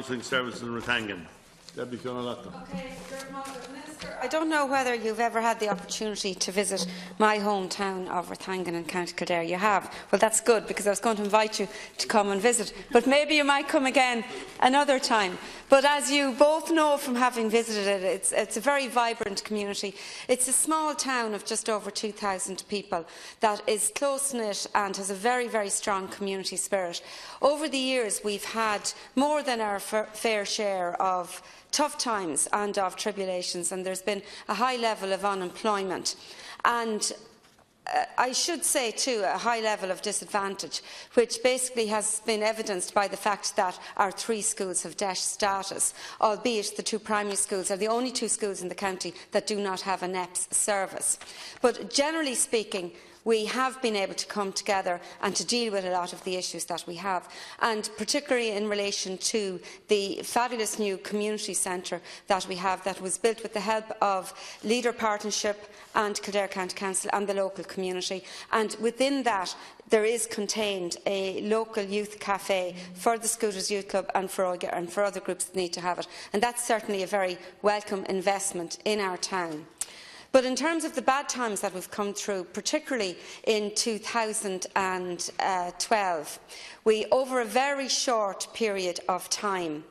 Counselling Services in Rathangan. Deputy Fiona. Minister, I don't know whether you've ever had the opportunity to visit my hometown of Rathangan in County Kildare. You have. Well, that's good, because I was going to invite you to come and visit. But maybe you might come again another time. But as you both know from having visited it, it's a very vibrant community. It's a small town of just over 2,000 people that is close-knit and has a very, very strong community spirit. Over the years, we've had more than our fair share of tough times and of tribulations, and there's been a high level of unemployment. And I should say too a high level of disadvantage, which basically has been evidenced by the fact that our 3 schools have DESH status, albeit the 2 primary schools are the only 2 schools in the county that do not have a NEPS service. But generally speaking, we have been able to come together and to deal with a lot of the issues that we have, and particularly in relation to the fabulous new community centre that we have, that was built with the help of Leader Partnership and Kildare County Council and the local community. And within that, there is contained a local youth cafe for the Scooters Youth Club and for other groups that need to have it. And that's certainly a very welcome investment in our town. But in terms of the bad times that we've come through, particularly in 2012, over a very short period of time,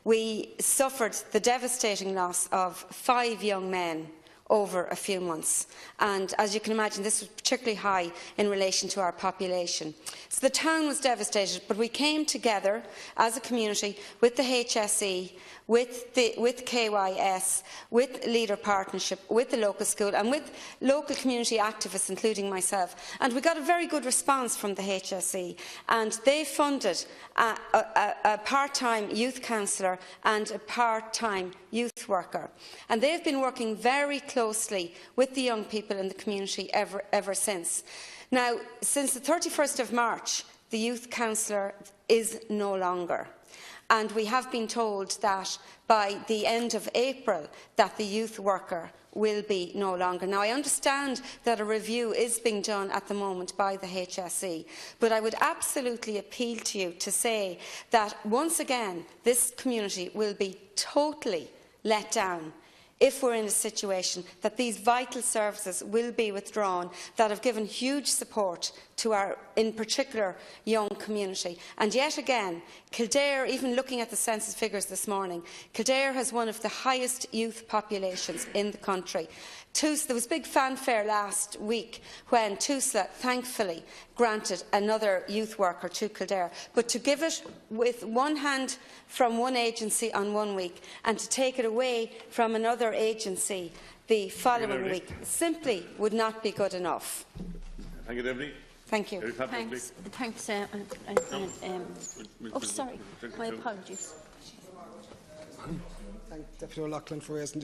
we suffered the devastating loss of 5 young men over a few months. And as you can imagine, this was particularly high in relation to our population. So the town was devastated, but we came together as a community with the HSE, with KYS, with Leader Partnership, with the local school and with local community activists, including myself. And we got a very good response from the HSE, and they funded a part-time youth counsellor and a part-time youth worker. And they've been working very closely with the young people in the community ever since. Now, since the 31st of March, the youth counsellor is no longer. And we have been told that by the end of April that the youth worker will be no longer. Now, I understand that a review is being done at the moment by the HSE, but I would absolutely appeal to you to say that, once again, this community will be totally let down if we're in a situation that these vital services will be withdrawn that have given huge support to our, in particular, young community. And yet again, Kildare, even looking at the census figures this morning, Kildare has one of the highest youth populations in the country. There was big fanfare last week when Tusla thankfully granted another youth worker to Kildare, but to give it with one hand from one agency on one week and to take it away from another agency the following week simply would not be good enough. Thank you, Deputy. Thank you. Thanks. Oh, sorry. My apologies. Thank Deputy O'Loughlin for raising